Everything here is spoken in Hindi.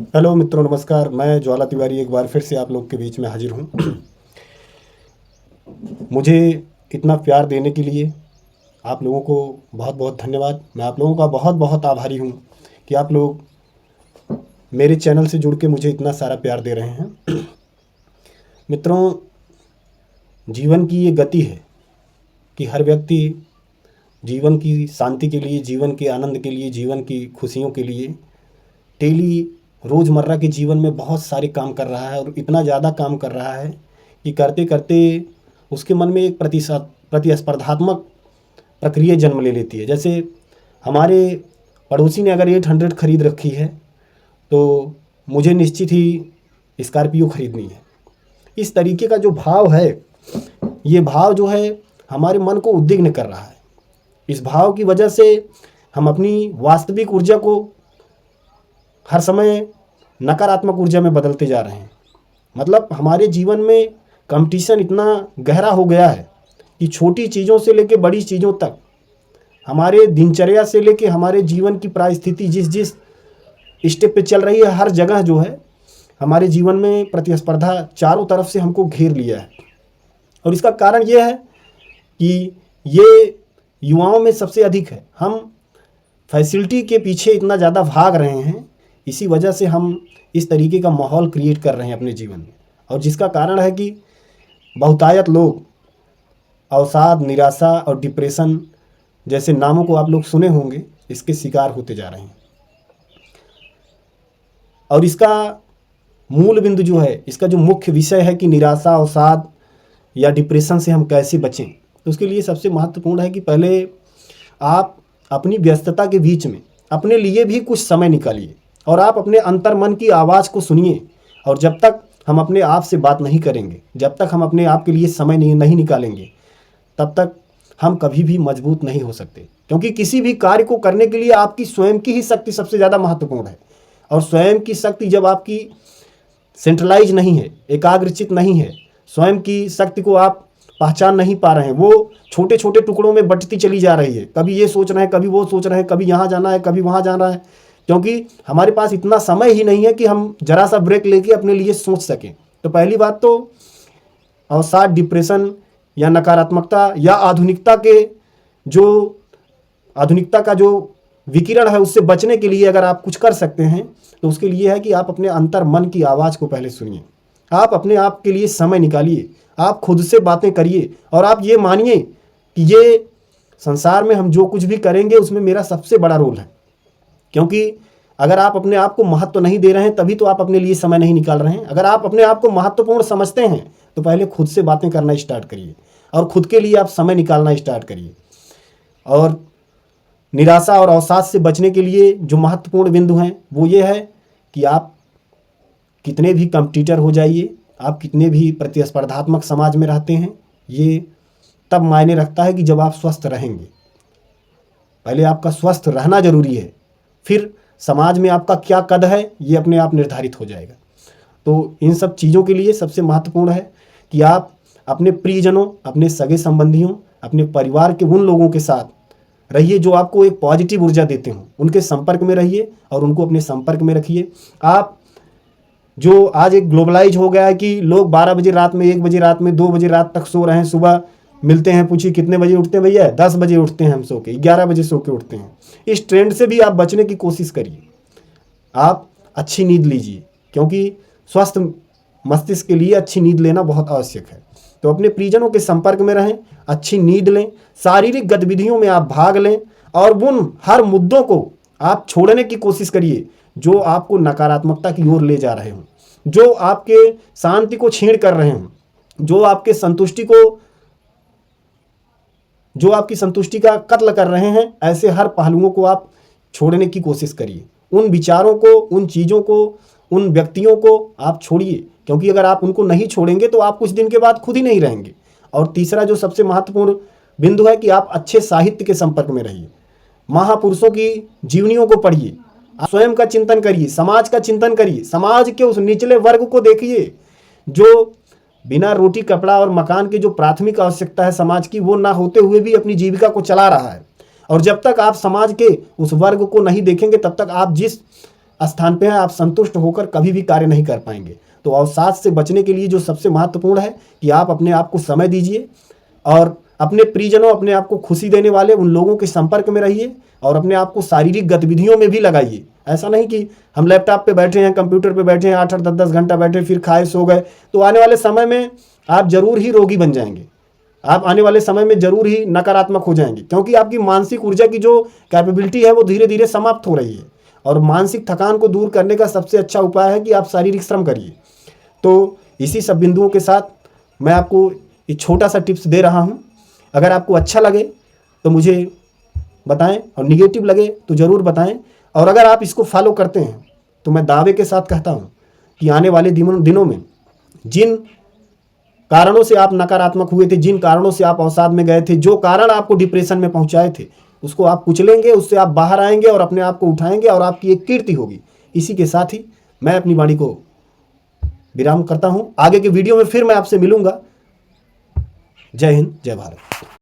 हेलो मित्रों, नमस्कार। मैं ज्वाला तिवारी एक बार फिर से आप लोग के बीच में हाजिर हूँ। मुझे इतना प्यार देने के लिए आप लोगों को बहुत बहुत धन्यवाद। मैं आप लोगों का बहुत बहुत आभारी हूँ कि आप लोग मेरे चैनल से जुड़ के मुझे इतना सारा प्यार दे रहे हैं। मित्रों, जीवन की ये गति है कि हर व्यक्ति जीवन की शांति के लिए, जीवन के आनंद के लिए, जीवन की खुशियों के लिए डेली रोज़मर्रा के जीवन में बहुत सारे काम कर रहा है और इतना ज़्यादा काम कर रहा है कि करते करते उसके मन में एक प्रतिस्पर्धात्मक प्रक्रिया जन्म ले लेती है। जैसे हमारे पड़ोसी ने अगर 800 खरीद रखी है तो मुझे निश्चित ही स्कॉर्पियो खरीदनी है। इस तरीके का जो भाव है, ये भाव जो है हमारे मन को उद्विग्न कर रहा है। इस भाव की वजह से हम अपनी वास्तविक ऊर्जा को हर समय नकारात्मक ऊर्जा में बदलते जा रहे हैं। मतलब हमारे जीवन में कंपटीशन इतना गहरा हो गया है कि छोटी चीज़ों से लेकर बड़ी चीज़ों तक, हमारे दिनचर्या से लेकर हमारे जीवन की परिस्थिति जिस जिस स्टेप पे चल रही है, हर जगह जो है हमारे जीवन में प्रतिस्पर्धा चारों तरफ से हमको घेर लिया है। और इसका कारण ये है कि ये युवाओं में सबसे अधिक है। हम फैसिलिटी के पीछे इतना ज़्यादा भाग रहे हैं, इसी वजह से हम इस तरीके का माहौल क्रिएट कर रहे हैं अपने जीवन में। और जिसका कारण है कि बहुतायत लोग अवसाद, निराशा और डिप्रेशन जैसे नामों को आप लोग सुने होंगे, इसके शिकार होते जा रहे हैं। और इसका मूल बिंदु जो है, इसका जो मुख्य विषय है कि निराशा, अवसाद या डिप्रेशन से हम कैसे बचें, तो उसके लिए सबसे महत्वपूर्ण है कि पहले आप अपनी व्यस्तता के बीच में अपने लिए भी कुछ समय निकालिए और आप अपने अंतर्मन की आवाज़ को सुनिए। और जब तक हम अपने आप से बात नहीं करेंगे, जब तक हम अपने आप के लिए समय नहीं निकालेंगे, तब तक हम कभी भी मजबूत नहीं हो सकते। क्योंकि किसी भी कार्य को करने के लिए आपकी स्वयं की ही शक्ति सबसे ज़्यादा महत्वपूर्ण है। और स्वयं की शक्ति जब आपकी सेंट्रलाइज नहीं है, एकाग्रचित नहीं है, स्वयं की शक्ति को आप पहचान नहीं पा रहे हैं, वो छोटे छोटे टुकड़ों में बंटती चली जा रही है। कभी ये सोच रहे हैं, कभी वो सोच रहे हैं, कभी यहाँ जाना है, कभी वहाँ जाना है, क्योंकि हमारे पास इतना समय ही नहीं है कि हम जरा सा ब्रेक लेके अपने लिए सोच सकें। तो पहली बात तो अवसाद, डिप्रेशन या नकारात्मकता या आधुनिकता का जो विकिरण है, उससे बचने के लिए अगर आप कुछ कर सकते हैं तो उसके लिए है कि आप अपने अंतर मन की आवाज़ को पहले सुनिए। आप अपने आप के लिए समय निकालिए, आप खुद से बातें करिए और आप ये मानिए कि ये संसार में हम जो कुछ भी करेंगे उसमें मेरा सबसे बड़ा रोल है। क्योंकि अगर आप अपने आप को महत्व नहीं दे रहे हैं, तभी तो आप अपने लिए समय नहीं निकाल रहे हैं। अगर आप अपने आप को महत्वपूर्ण समझते हैं तो पहले खुद से बातें करना स्टार्ट करिए और खुद के लिए आप समय निकालना स्टार्ट करिए। और निराशा और अवसाद से बचने के लिए जो महत्वपूर्ण बिंदु हैं वो ये है कि आप कितने भी कॉम्पिटिटर हो जाइए, आप कितने भी प्रतिस्पर्धात्मक समाज में रहते हैं, ये तब मायने रखता है कि जब आप स्वस्थ रहेंगे। पहले आपका स्वस्थ रहना जरूरी है, फिर समाज में आपका क्या कद है ये अपने आप निर्धारित हो जाएगा। तो इन सब चीज़ों के लिए सबसे महत्वपूर्ण है कि आप अपने प्रियजनों, अपने सगे संबंधियों, अपने परिवार के उन लोगों के साथ रहिए जो आपको एक पॉजिटिव ऊर्जा देते हों, उनके संपर्क में रहिए और उनको अपने संपर्क में रखिए। आप जो आज एक ग्लोबलाइज हो गया है कि लोग 12 बजे रात में, 1 बजे रात में, 2 बजे रात तक सो रहे हैं, सुबह मिलते हैं, पूछिए कितने बजे उठते हैं, भैया 10 बजे उठते हैं हम सो के, 11 बजे सो के उठते हैं। इस ट्रेंड से भी आप बचने की कोशिश करिए। आप अच्छी नींद लीजिए, क्योंकि स्वस्थ मस्तिष्क के लिए अच्छी नींद लेना बहुत आवश्यक है। तो अपने परिजनों के संपर्क में रहें, अच्छी नींद लें, शारीरिक गतिविधियों में आप भाग लें और उन हर मुद्दों को आप छोड़ने की कोशिश करिए जो आपको नकारात्मकता की ओर ले जा रहे हों, जो आपके शांति को छीन कर रहे हों, जो आपकी संतुष्टि का कत्ल कर रहे हैं। ऐसे हर पहलुओं को आप छोड़ने की कोशिश करिए। उन विचारों को, उन चीज़ों को, उन व्यक्तियों को आप छोड़िए, क्योंकि अगर आप उनको नहीं छोड़ेंगे तो आप कुछ दिन के बाद खुद ही नहीं रहेंगे। और तीसरा जो सबसे महत्वपूर्ण बिंदु है कि आप अच्छे साहित्य के संपर्क में रहिए, महापुरुषों की जीवनियों को पढ़िए, स्वयं का चिंतन करिए, समाज का चिंतन करिए, समाज के उस निचले वर्ग को देखिए जो बिना रोटी, कपड़ा और मकान की जो प्राथमिक आवश्यकता है समाज की, वो ना होते हुए भी अपनी जीविका को चला रहा है। और जब तक आप समाज के उस वर्ग को नहीं देखेंगे, तब तक आप जिस स्थान पे हैं, आप संतुष्ट होकर कभी भी कार्य नहीं कर पाएंगे। तो अवसाद से बचने के लिए जो सबसे महत्वपूर्ण है कि आप अपने आप को समय दीजिए और अपने प्रियजनों, अपने आप को खुशी देने वाले उन लोगों के संपर्क में रहिए और अपने आप को शारीरिक गतिविधियों में भी लगाइए। ऐसा नहीं कि हम लैपटॉप पे बैठे हैं, कंप्यूटर पे बैठे हैं, 8-8 10-10 घंटा बैठे फिर खाए सो गए, तो आने वाले समय में आप जरूर ही रोगी बन जाएंगे। आप आने वाले समय में जरूर ही नकारात्मक हो जाएंगे, क्योंकि आपकी मानसिक ऊर्जा की जो कैपेबिलिटी है वो धीरे धीरे समाप्त हो रही है। और मानसिक थकान को दूर करने का सबसे अच्छा उपाय है कि आप शारीरिक श्रम करिए। तो इसी सब बिंदुओं के साथ मैं आपको एक छोटा सा टिप्स दे रहा हूँ। अगर आपको अच्छा लगे तो मुझे बताएं और निगेटिव लगे तो ज़रूर बताएं। और अगर आप इसको फॉलो करते हैं तो मैं दावे के साथ कहता हूँ कि आने वाले दिनों में जिन कारणों से आप नकारात्मक हुए थे, जिन कारणों से आप अवसाद में गए थे, जो कारण आपको डिप्रेशन में पहुंचाए थे, उसको आप कुचलेंगे, उससे आप बाहर आएंगे और अपने आप को उठाएंगे और आपकी एक कीर्ति होगी। इसी के साथ ही मैं अपनी वाणी को विराम करता हूं। आगे के वीडियो में फिर मैं आपसे मिलूंगा। जय हिंद, जय भारत।